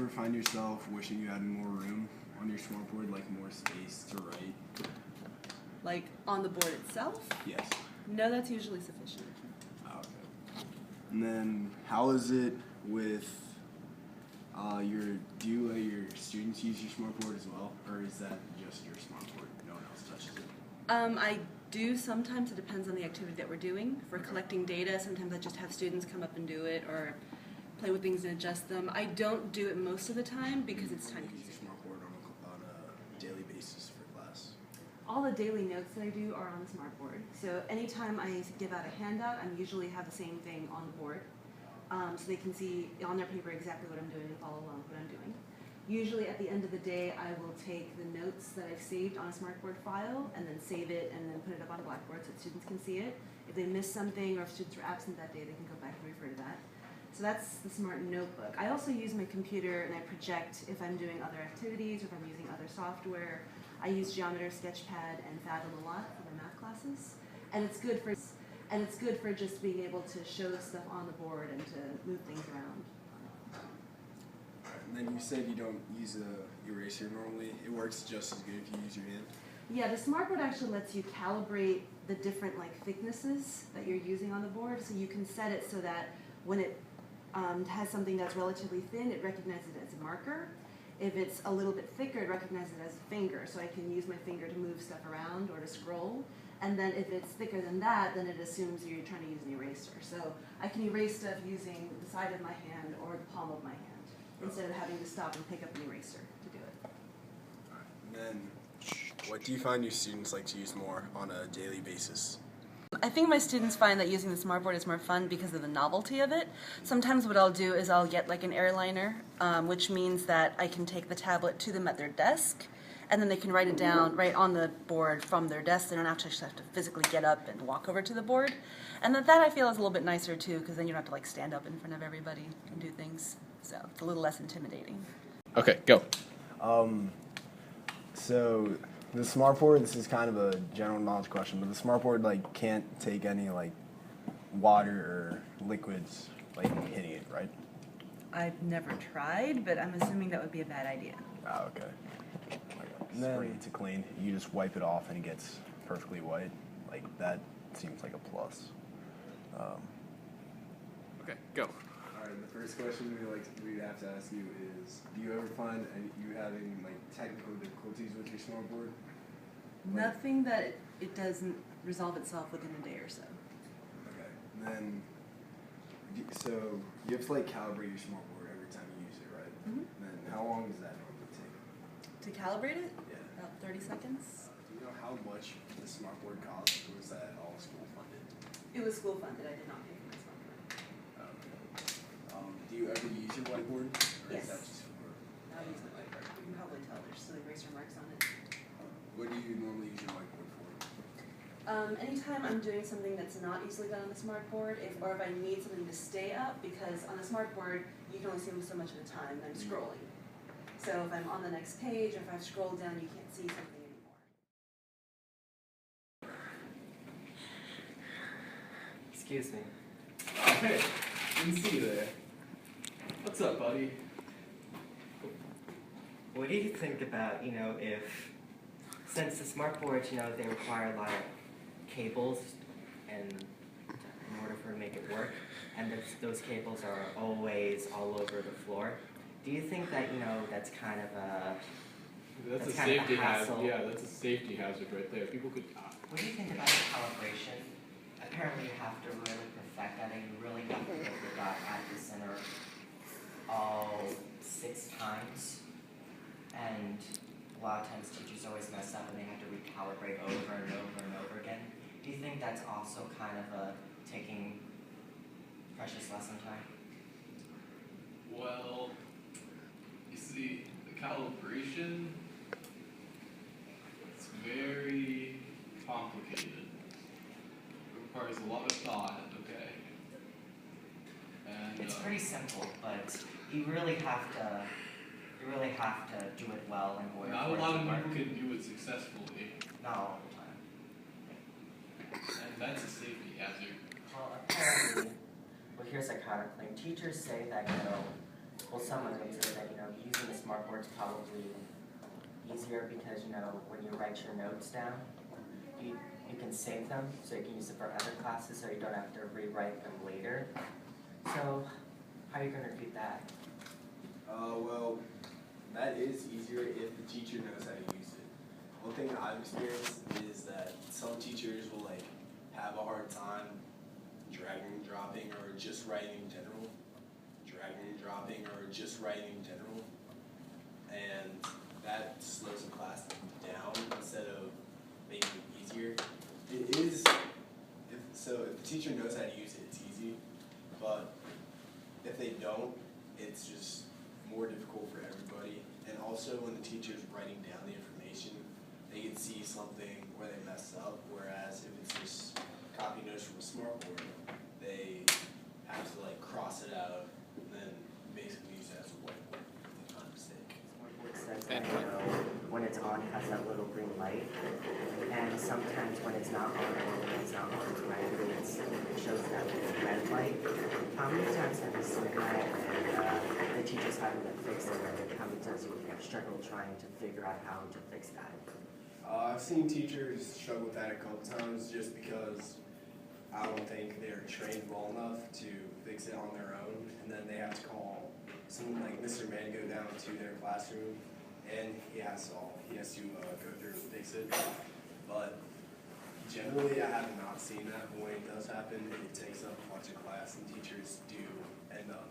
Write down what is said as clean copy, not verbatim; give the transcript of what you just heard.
ever find yourself wishing you had more room on your smartboard, like more space to write? Like on the board itself? Yes. No, that's usually sufficient. Oh, okay. And then how is it with do you let your students use your smartboard as well, or is that just your smartboard? No one else touches it? I do sometimes. It depends on the activity that we're doing. If we're collecting data, sometimes I just have students come up and do it, or play with things and adjust them. I don't do it most of the time because it's time consuming. Use your smartboard on a daily basis for class? All the daily notes that I do are on the smartboard. So anytime I give out a handout, I usually have the same thing on the board. So they can see on their paper exactly what I'm doing and follow along with what I'm doing. Usually at the end of the day, I will take the notes that I've saved on a smartboard file and then save it and then put it up on Blackboard so that students can see it. If they miss something or if students were absent that day, they can go back and refer to that. So that's the Smart Notebook. I also use my computer and I project if I'm doing other activities or if I'm using other software. I use Geometer, Sketchpad, and Fathom a lot for my math classes. And it's good for just being able to show stuff on the board and to move things around. And then you said you don't use a eraser normally. It works just as good if you use your hand? Yeah, the smartboard actually lets you calibrate the different thicknesses that you're using on the board. So you can set it so that when it has something that's relatively thin, it recognizes it as a marker. If it's a little bit thicker, it recognizes it as a finger. So I can use my finger to move stuff around or to scroll. And then if it's thicker than that, then it assumes you're trying to use an eraser. So I can erase stuff using the side of my hand or the palm of my hand, instead of having to stop and pick up an eraser to do it. All right. And then what do you find your students like to use more on a daily basis? I think my students find that using the smartboard is more fun because of the novelty of it. Sometimes what I'll do is I'll get like an airliner, which means that I can take the tablet to them at their desk, and then they can write it down right on the board from their desk. They don't actually have to physically get up and walk over to the board. And that I feel is a little bit nicer too, because then you don't have to stand up in front of everybody and do things. So it's a little less intimidating. Okay, go. So the smartboard, this is kind of a general knowledge question, but the smartboard can't take any water or liquids hitting it, right? I've never tried, but I'm assuming that would be a bad idea. Oh, okay. And then to clean, you just wipe it off and it gets perfectly white. That seems like a plus. Okay, go. All right, the first question we have to ask you is, do you ever find you having technical difficulties with your smartboard? Nothing that it doesn't resolve itself within a day or so. Okay, and then so you have to calibrate your smartboard every time you use it, right? Mm-hmm. And then how long does that normally take? To calibrate it? Yeah. About 30 seconds. Do you know how much the smartboard costs, or was that all school funded? It was school funded. I did not pay for my smartboard. Okay. Do you ever use your whiteboard? Or Yes. Is that just for, I'll use the whiteboard. You can probably tell there's some eraser marks on it. what do you normally use your whiteboard for? Anytime I'm doing something that's not easily done on the smartboard, or if I need something to stay up, because on the smartboard you can only see so much at a time, and I'm scrolling. So if I'm on the next page, or if I've scrolled down, you can't see something anymore. Excuse me. Oh, hey, didn't see you there. What's up, buddy? What do you think about, if, since the smart boards, they require a lot of cables in order for it to make it work, and those cables are always all over the floor. Do you think that, that's kind of a That's a kind of a safety hazard. hassle? Yeah, that's a safety hazard right there. People could. What do you think about the calibration? Apparently you have to really perfect that, and you really have to get the dot at the center all 6 times. And a lot of times teachers always mess up and they have to recalibrate over and over and over again. Do you think that's also kind of taking precious lesson time? Well, you see, the calibration, it's very complicated. It requires a lot of thought, okay? And It's pretty simple, but you really have to do it well in order not for a it lot to of work. people can do it successfully, Not all the time. and that's a safety hazard. Well, apparently, here's a counterclaim. Teachers say that, well, someone would say that, using the smartboard's probably easier because, when you write your notes down, you can save them, so you can use it for other classes, so you don't have to rewrite them later. So, how are you gonna do that? Well, that is easier if the teacher knows how to use it. One thing that I've experienced is that some teachers will like have a hard time dragging and dropping or just writing in general. Dragging and dropping or just writing in general. And that slows the class down instead of making it easier. It is, if the teacher knows how to use it, it's easy. But if they don't, it's just more difficult for everybody. And also when the teacher's writing down the information, they can see something where they messed up, whereas if it's just copy notes from a smartboard, they have to like cross it out and then basically use it as a whiteboard if they find a mistake. Smartboard says that, when it's on, it has that little green light. And sometimes when it's not on or when it's not on, it's red, it shows that red light. How many times have you seen that and the teacher's having to fix it, and how many times you have struggled trying to figure out how to fix that? I've seen teachers struggle with that a couple times just because I don't think they're trained well enough to fix it on their own, and then they have to call someone like Mr. Mango down to their classroom, and he has to go through and fix it. But generally, I have not seen that, but when it does happen, it takes up a bunch of class, and teachers do end up